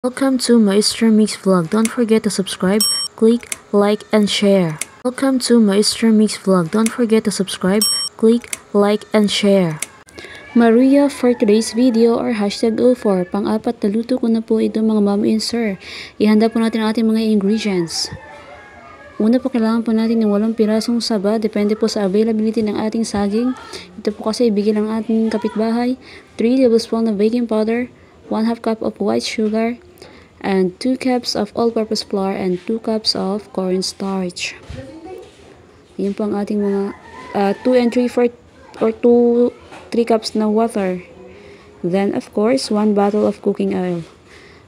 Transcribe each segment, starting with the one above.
Welcome to Maestro Mix Vlog. Don't forget to subscribe, click, like, and share. Welcome to Maestro Mix Vlog. Don't forget to subscribe, click, like, and share. Maria, for today's video or #04, pang-apat na luto ko na po ito mga ma'am and sir. Ihanda po natin ang ating mga ingredients. Una po kailangan po natin ng 8 pirasong saba, depende po sa availability ng ating saging. Ito po kasi ibigay ng ating kapitbahay. 3 tablespoons of baking powder, 1/2 cup of white sugar, and 2 cups of all-purpose flour and 2 cups of cornstarch. Yan po ang ating mga 2 and 3/4 or 3 cups na water. Then of course, 1 bottle of cooking oil.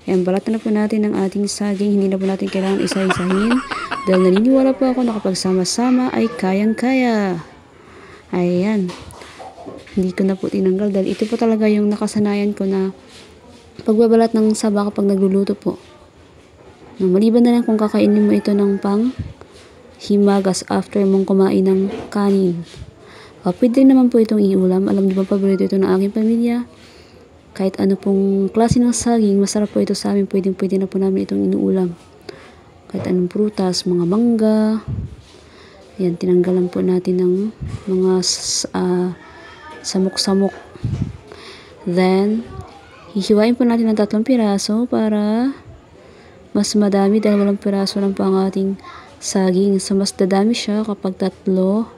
Ayan, balatan na po natin ang ating saging. Hindi na po natin kailangan isa-isahin. Dahil naniniwala po ako na kapag sama-sama ay kayang-kaya. Ayan. Hindi ko na po tinanggal dahil ito po talaga yung nakasanayan ko na pagbabalat ng saba kapag nagluluto po. Maliban na lang kung kakainin mo ito ng pang himagas after mong kumain ng kanin. Pwede naman po itong iulam. Alam niyo ba, paborito ito ng aking pamilya. Kahit ano pong klase ng saging, masarap po ito sa amin. Pwede na po namin itong inuulam. Kahit anong prutas, mga mangga. Yan, tinanggalan po natin ng mga samok-samok. Then, hihiwain po natin ng 3 piraso para mas madami dahil walang piraso lang po ang ating saging. So, mas dadami siya kapag 3.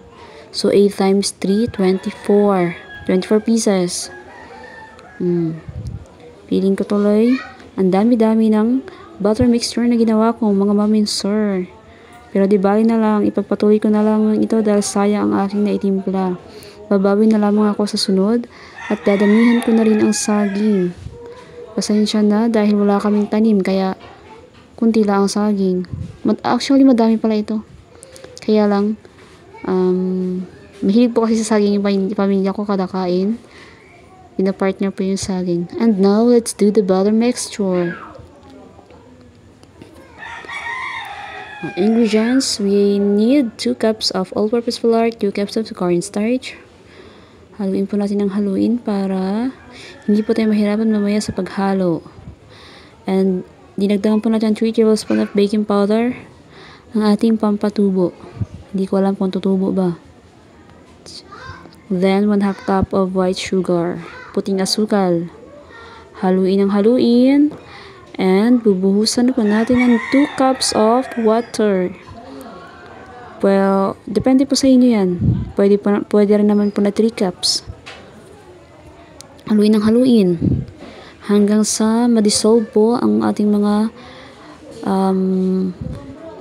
So, 8 times 3, 24. 24 pieces. Feeling ko tuloy, ang dami-dami ng butter mixture na ginawa ko, mga ma'am and sir. Pero di bali na lang, ipagpatuloy ko na lang ito dahil sayang ang aking naitimpla. Babawi na lamang ako sa sunod at dadamihan ko na rin ang saging. Pasensya na dahil wala kaming tanim kaya kunti lang ang saging. Actually madami pala ito. Kaya lang mahilig po kasi sa saging yung pamilya ko kada kain. Pinapartner po yung saging. And now let's do the butter mixture. Ingredients, we need 2 cups of all-purpose flour, 2 cups of cornstarch. Haluin po natin ng haluin para hindi po tayo mahirapan mamaya sa paghalo. And dinagdagan po natin 3 tablespoons of baking powder, ang ating pampatubo. Hindi ko alam kung tutubo ba. Then 1/2 cup of white sugar, puting asukal. Haluin ang haluin. And bubuhusan po natin ng 2 cups of water. Well, depende po sa inyo yan. Pwede rin naman po na 3 cups. Haluin ng haluin. Hanggang sa ma-dissolve po ang ating mga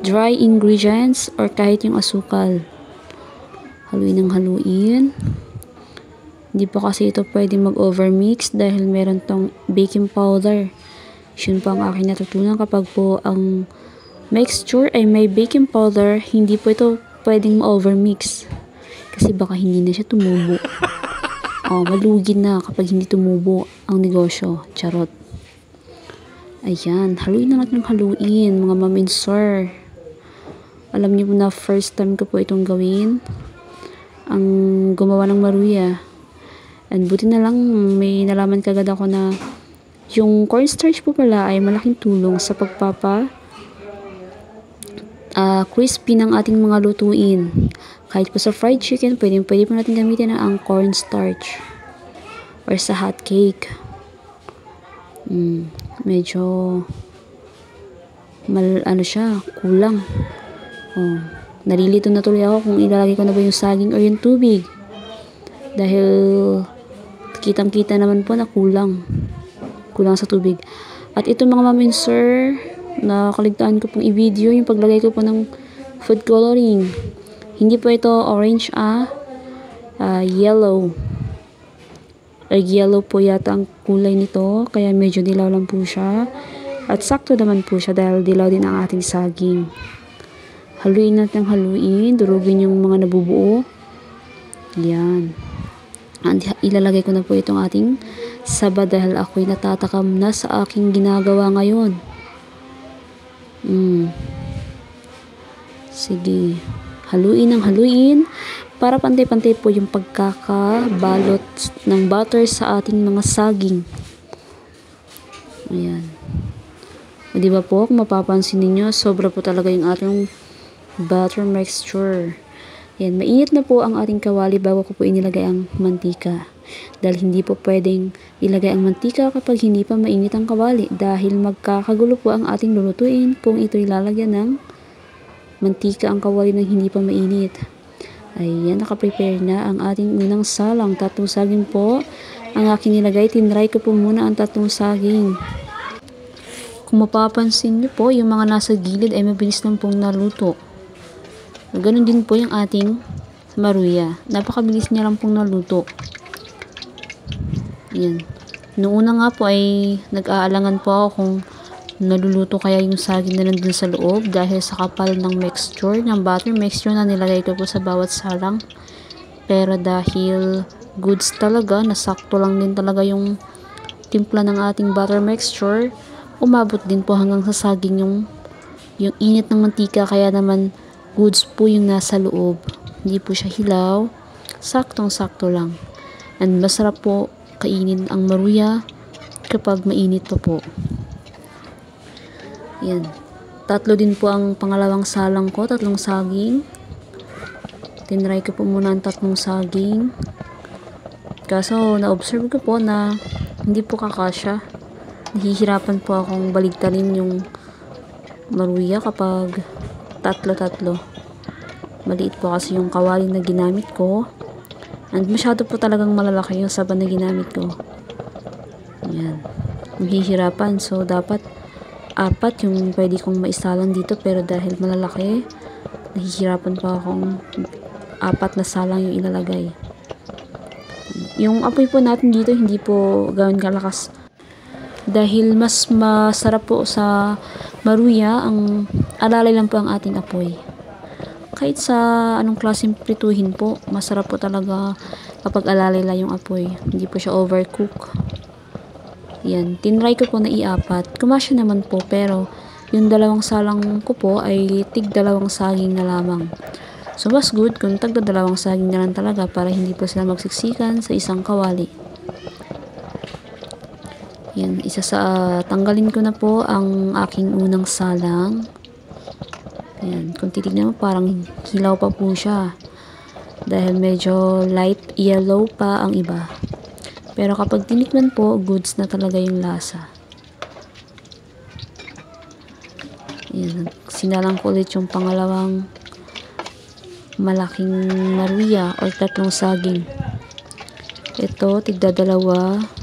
dry ingredients or kahit yung asukal. Haluin ng haluin. Hindi po kasi ito pwede mag-overmix dahil meron tong baking powder. Yun po ang aking natutunan kapag po ang mixture ay may baking powder, hindi po ito pwedeng ma-overmix. Kasi baka hindi na siya tumubo. Malugi na kapag hindi tumubo ang negosyo. Charot. Ayan, haluin na natin ng haluin, mga ma'am and sir. Alam niyo po na first time ko po itong gawin. Ang gumawa ng Maruya. And buti na lang may nalaman kagad ako na yung cornstarch po pala ay malaking tulong sa crispy ng ating mga lutuin. Kahit po sa fried chicken, pwede po natin gamitin ang cornstarch. Or sa hot cake. Medyo siya, kulang. Nalilito na tuloy ako kung ilalagay ko na ba yung saging o yung tubig. Dahil kitang-kita naman po na kulang sa tubig. At ito mga ma'am and sir, nakaligtaan ko pong i-video yung paglagay ko po ng food coloring. Hindi po ito orange, yellow. Yellow po yata ang kulay nito, kaya medyo dilaw lang po siya. At sakto naman po siya dahil dilaw din ang ating saging. Haluin natin ang haluin, durugin yung mga nabubuo. Yan. And ilalagay ko na po itong ating saba dahil ako'y natatakam na sa aking ginagawa ngayon. Sige. Haluin ang haluin para pantay-pantay po yung pagkakabalot ng butter sa ating mga saging. Ayan. O diba po, kung mapapansin ninyo, sobra po talaga yung ating butter mixture. Yan, mainit na po ang ating kawali bago ko po inilagay ang mantika. Dahil hindi po pwedeng ilagay ang mantika kapag hindi pa mainit ang kawali. Dahil magkakagulo po ang ating lulutuin kung ito ilalagyan ng mantika ang kawali nang hindi pa mainit. Ayan, nakaprepare na ang ating unang salang. 3 saging po ang aking nilagay. Tinry ko po muna ang 3 saging. Kung mapapansin nyo po, yung mga nasa gilid ay mabilis lang pong naluto. Ganon din po yung ating maruya. Napakabilis niya lang pong naluto. Ayan. Noong una nga po ay nag-aalangan po ako kung naluluto kaya yung saging na nandun sa loob dahil sa kapal ng mixture, ng butter mixture na nilagay ko po sa bawat salang. Pero dahil goods talaga, nasakto lang din talaga yung timpla ng ating butter mixture, umabot din po hanggang sa saging yung init ng mantika, kaya naman goods po yung nasa loob. Hindi po siya hilaw, saktong-sakto lang. And masarap po kainin ang maruya kapag mainit pa po. Yan. 3 din po ang pangalawang salang ko, 3 saging. Tinry ko po muna ang 3 saging. Kaso, na-observe ko po na hindi po kakasya. Nahihirapan po akong baligtarin yung maruya kapag 3. Maliit po kasi yung kawali na ginamit ko. And masyado po talagang malalaki yung saban na ginamit ko. Ayan. Nahihirapan. So, dapat 4 yung pwede kong maisalang dito, pero dahil malalaki, nahihirapan pa akong 4 na salang yung ilalagay. Yung apoy po natin dito hindi po gawin kalakas dahil mas masarap po sa maruya ang alalay lang po ang ating apoy. Kahit sa anong klaseng prituhin po, masarap po talaga kapag alalay lang yung apoy, hindi po siya overcook. Yan, tinry ko po na i-4. Kumasya naman po, pero yung 2 salang ko po ay tig 2 saging na lamang. So, mas good kung tagda 2 saging na lang talaga para hindi po sila magsiksikan sa isang kawali. Yan, tanggalin ko na po ang aking unang salang. Yan, kung titignan mo parang hilaw pa po siya. Dahil medyo light yellow pa ang iba. Pero kapag tinikman po, goods na talaga yung lasa. Yan, sinalang ko ulit yung pangalawang malaking maruya or 3 saging. Ito, tigda 2.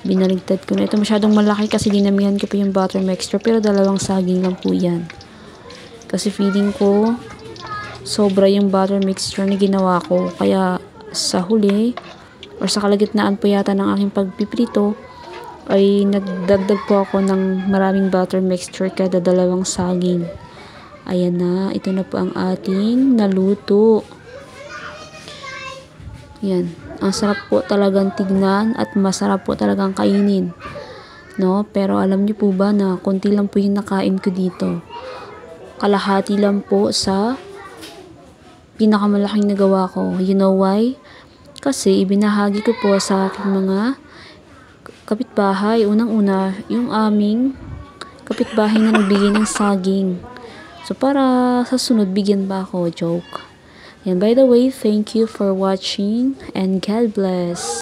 Binaligtad ko na. Ito masyadong malaki kasi dinamihan ko pa yung butter mixture, pero 2 saging lang po yan. Kasi feeling ko sobra yung butter mixture na ginawa ko. Kaya sa huli, or sa kalagitnaan po yata ng aking pagpiprito, ay nagdagdag po ako ng maraming butter mixture kada 2 saging. Ayan na, ito na po ang ating naluto. Yan, ang sarap po talagang tignan at masarap po talagang kainin. No? Pero alam niyo po ba na konti lang po yung nakain ko dito. Kalahati lang po sa pinakamalaking nagawa ko. You know why? Kasi ibinahagi ko po sa aking mga kapitbahay. Unang-una, yung aming kapitbahay na nagbigay ng saging. So, para sa sunod, bigyan ba ako? Joke. And by the way, thank you for watching and God bless.